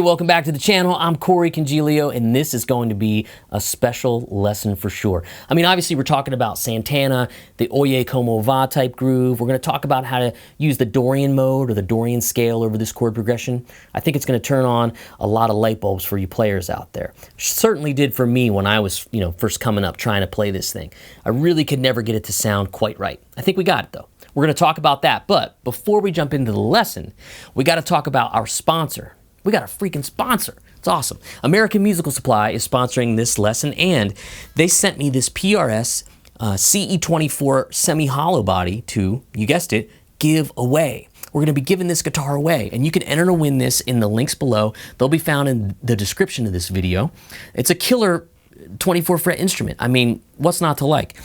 welcome back to the channel. I'm Corey Congilio, and this is going to be a special lesson for sure. I mean, obviously, we're talking about Santana, the Oye Como Va type groove. We're going to talk about how to use the Dorian mode or the Dorian scale over this chord progression. I think it's going to turn on a lot of light bulbs for you players out there. Certainly did for me when I was, first coming up trying to play this thing. I really could never get it to sound quite right. I think we got it, though. We're going to talk about that, but before we jump into the lesson, we got to talk about our sponsor. We got a freaking sponsor. It's awesome. American Musical Supply is sponsoring this lesson, and they sent me this PRS CE24 semi-hollow body to, you guessed it, give away. We're going to be giving this guitar away, and you can enter to win this in the links below. They'll be found in the description of this video. It's a killer 24-fret instrument. I mean, what's not to like?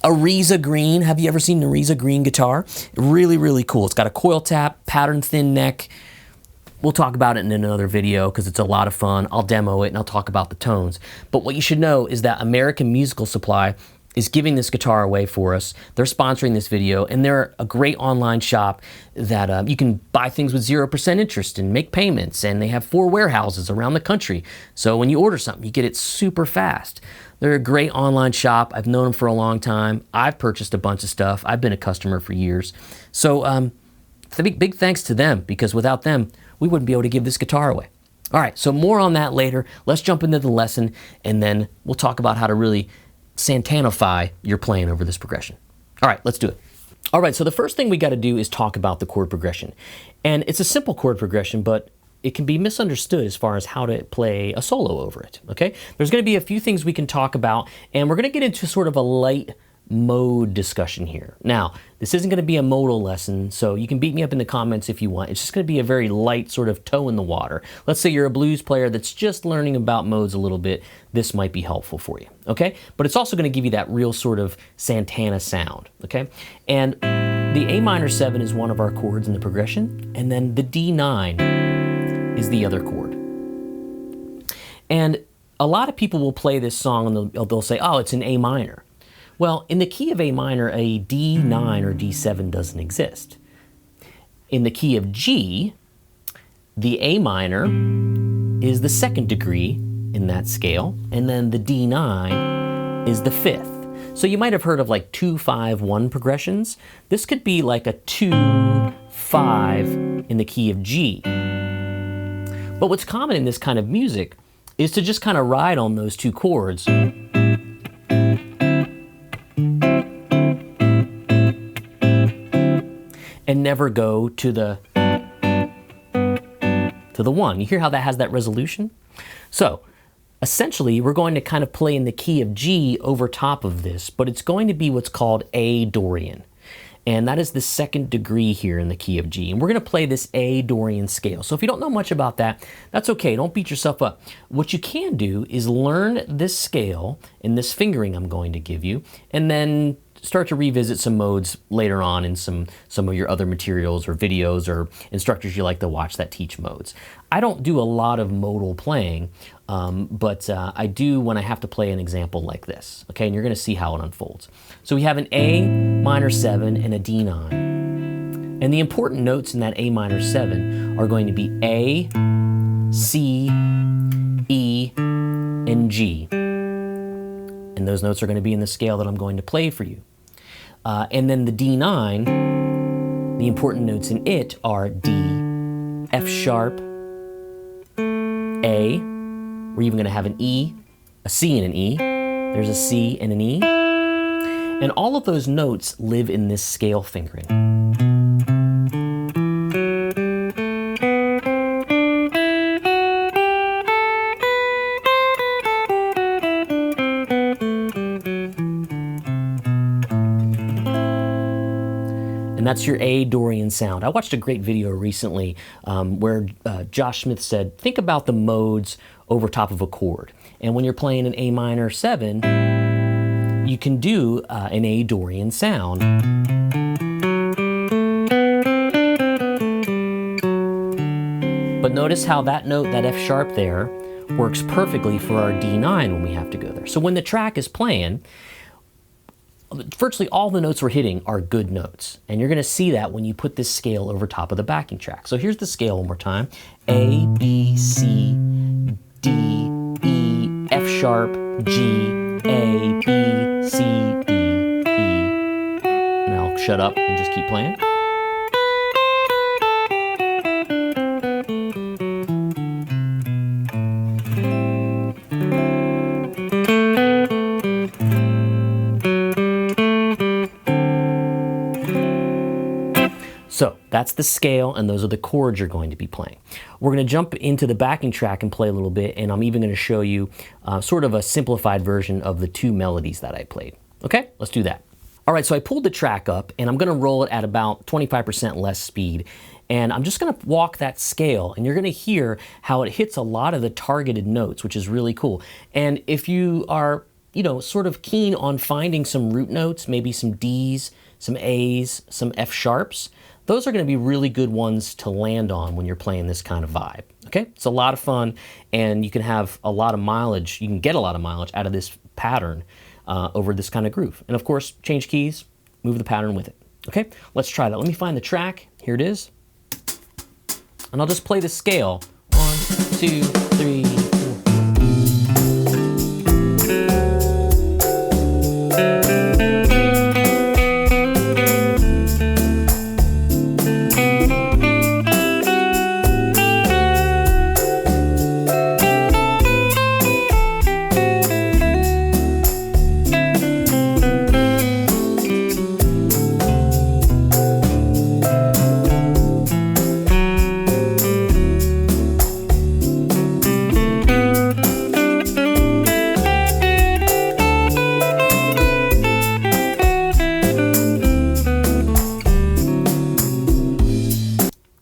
Ariza Green. Have you ever seen an Ariza Green guitar? Really, really cool. It's got a coil tap, pattern thin neck. We'll talk about it in another video because it's a lot of fun. I'll demo it and I'll talk about the tones. But what you should know is that American Musical Supply is giving this guitar away for us. They're sponsoring this video, and they're a great online shop that you can buy things with 0% interest and make payments, and they have 4 warehouses around the country. So when you order something, you get it super fast. They're a great online shop. I've known them for a long time. I've purchased a bunch of stuff. I've been a customer for years. So big thanks to them, because without them, we wouldn't be able to give this guitar away. All right, so more on that later. Let's jump into the lesson, and then we'll talk about how to really Santanify your playing over this progression. All right, let's do it. All right, so the first thing we got to do is talk about the chord progression. And it's a simple chord progression, but it can be misunderstood as far as how to play a solo over it, okay? There's going to be a few things we can talk about, and we're going to get into sort of a light mode discussion here. Now, this isn't going to be a modal lesson, so you can beat me up in the comments if you want. It's just going to be a very light sort of toe in the water. Let's say you're a blues player that's just learning about modes a little bit. This might be helpful for you, okay? But it's also going to give you that real sort of Santana sound, okay? And the A minor 7 is one of our chords in the progression, and then the D9 is the other chord. And a lot of people will play this song and they'll say, oh, it's an A minor. Well, in the key of A minor, a D9 or D7 doesn't exist. In the key of G, the A minor is the 2nd degree in that scale, and then the D9 is the 5th. So you might have heard of like 2-5-1 progressions. This could be like a 2-5 in the key of G. But what's common in this kind of music is to just kind of ride on those 2 chords and never go to the 1. You hear how that has that resolution? So essentially, we're going to kind of play in the key of G over top of this, but it's going to be what's called A Dorian. And that is the 2nd degree here in the key of G. And we're going to play this A Dorian scale. So if you don't know much about that, that's okay. Don't beat yourself up. What you can do is learn this scale and this fingering I'm going to give you, and then start to revisit some modes later on in some of your other materials or videos or instructors you like to watch that teach modes. I don't do a lot of modal playing, but I do when I have to play an example like this, okay? And you're going to see how it unfolds. So we have an A minor 7 and a D9. And the important notes in that A minor 7 are going to be A, C, E, and G. And those notes are going to be in the scale that I'm going to play for you. And then the D9, the important notes in it are D, F sharp, A. We're even going to have an E, a C and an E. There's a C and an E. And all of those notes live in this scale fingering. And that's your A Dorian sound. I watched a great video recently where Josh Smith said, think about the modes over top of a chord. And when you're playing an A minor 7, you can do an A Dorian sound. But notice how that note, that F sharp there, works perfectly for our D9 when we have to go there. So when the track is playing, virtually all the notes we're hitting are good notes. And you're going to see that when you put this scale over top of the backing track. So here's the scale one more time. A, B, C, D, E, F sharp, G, A, B, C, D, E. And I'll shut up and just keep playing. So that's the scale, and those are the chords you're going to be playing. We're going to jump into the backing track and play a little bit, and I'm even going to show you sort of a simplified version of the two melodies that I played. Okay, let's do that. All right, so I pulled the track up, and I'm going to roll it at about 25% less speed, and I'm just going to walk that scale, and you're going to hear how it hits a lot of the targeted notes, which is really cool. And if you are, you know, sort of keen on finding some root notes, maybe some Ds, some As, some F sharps, those are going to be really good ones to land on when you're playing this kind of vibe. Okay, it's a lot of fun, and you can have a lot of mileage. You can get a lot of mileage out of this pattern over this kind of groove. And of course, change keys, move the pattern with it. Okay, let's try that. Let me find the track. Here it is. And I'll just play the scale. 1, 2, 3, 4.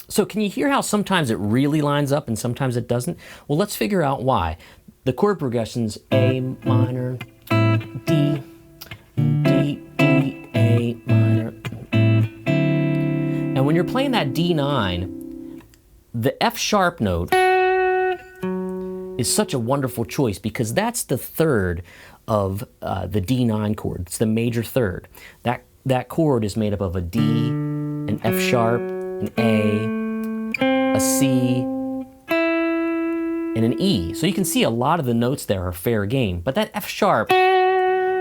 So can you hear how sometimes it really lines up and sometimes it doesn't? Well, let's figure out why. The chord progression's A minor, D, D, D, A minor. And when you're playing that D9, the F sharp note is such a wonderful choice because that's the third of the D9 chord. It's the major third. That chord is made up of a D, an F sharp, an A C, and an E. So you can see a lot of the notes there are fair game, but that F sharp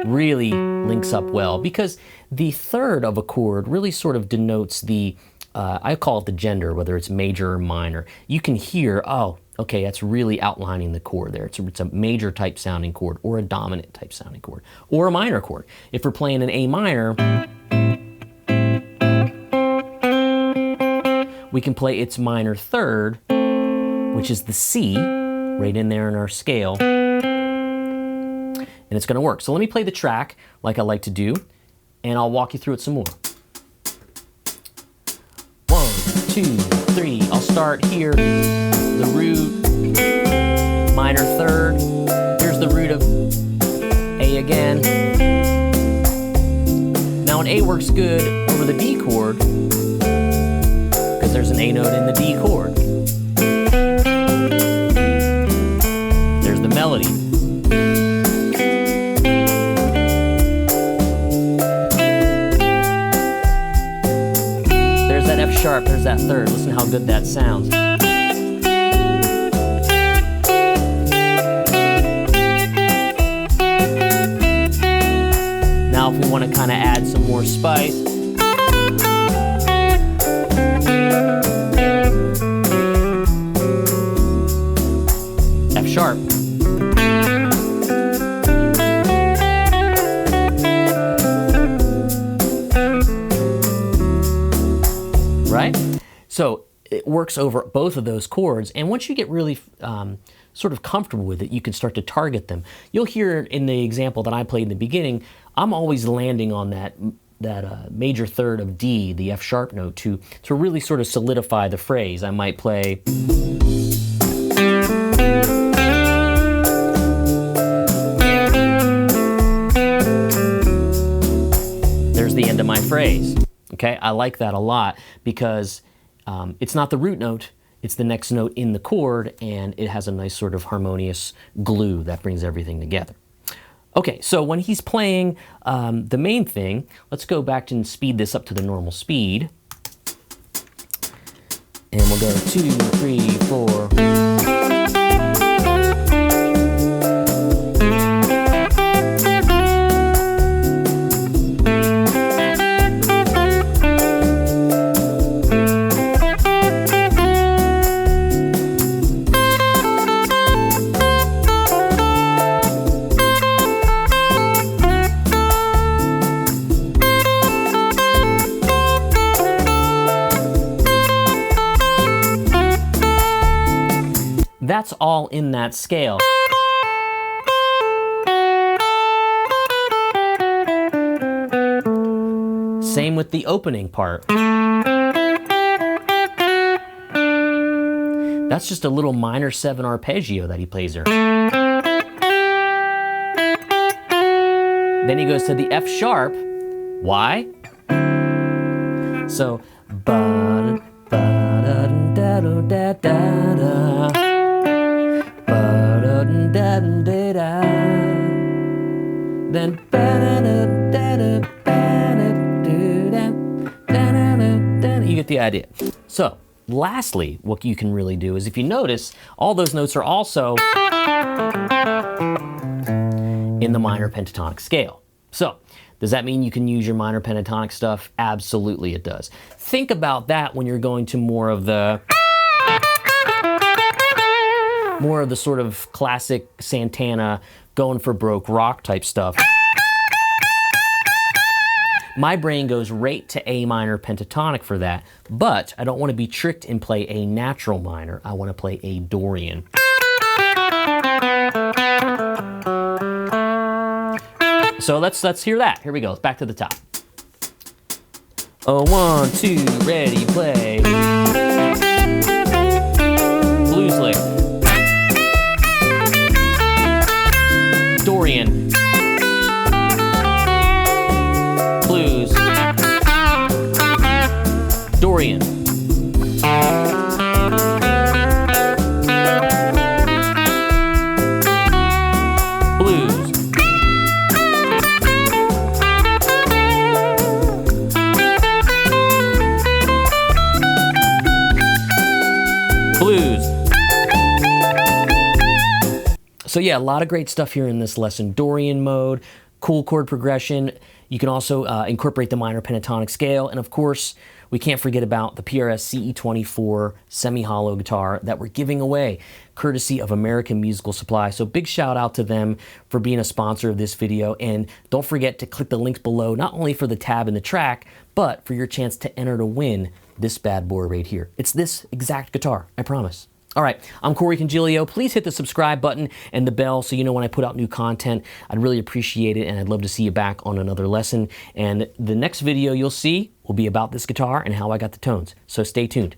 really links up well because the third of a chord really sort of denotes the, I call it the gender, whether it's major or minor. You can hear, oh, okay, that's really outlining the chord there. It's a major type sounding chord or a dominant type sounding chord or a minor chord. If we're playing an A minor, we can play its minor third, which is the C, right in there in our scale, and it's going to work. So let me play the track like I like to do, and I'll walk you through it some more. 1, 2, 3. I'll start here, the root, minor third. Here's the root of A again. Now an A works good over the D chord, there's an A note in the D chord. There's the melody. There's that F sharp, there's that third. Listen how good that sounds. Now if we want to kind of add some more spice, F sharp. Right? So it works over both of those chords, and once you get really sort of comfortable with it, you can start to target them. You'll hear in the example that I played in the beginning, I'm always landing on that major third of D, the F sharp note, to really sort of solidify the phrase. I might play there's the end of my phrase. Okay, I like that a lot because it's not the root note, it's the next note in the chord, and it has a nice sort of harmonious glue that brings everything together. Okay, so when he's playing the main thing, let's go back and speed this up to the normal speed. And we'll go 2, 3, 4. That's all in that scale. Same with the opening part. That's just a little minor 7 arpeggio that he plays there. Then he goes to the F sharp. Why? So, ba da da da da da da. Then you get the idea. So lastly, what you can really do is, if you notice, all those notes are also in the minor pentatonic scale. So does that mean you can use your minor pentatonic stuff? Absolutely it does. Think about that when you're going to more of the sort of classic Santana, going for broke rock type stuff. My brain goes right to A minor pentatonic for that, but I don't want to be tricked and play a natural minor. I want to play a Dorian. So let's hear that. Here we go. Back to the top. Oh, 1, 2, ready, play. Blues lick. Dorian. Blues. Dorian. Blues. Blues. So yeah, a lot of great stuff here in this lesson. Dorian mode, cool chord progression. You can also incorporate the minor pentatonic scale. And of course, we can't forget about the PRS CE24 semi-hollow guitar that we're giving away, courtesy of American Musical Supply. So big shout out to them for being a sponsor of this video. And don't forget to click the links below, not only for the tab and the track, but for your chance to enter to win this bad boy right here. It's this exact guitar, I promise. All right, I'm Corey Congilio. Please hit the subscribe button and the bell so you know when I put out new content. I'd really appreciate it, and I'd love to see you back on another lesson. And the next video you'll see will be about this guitar and how I got the tones. So stay tuned.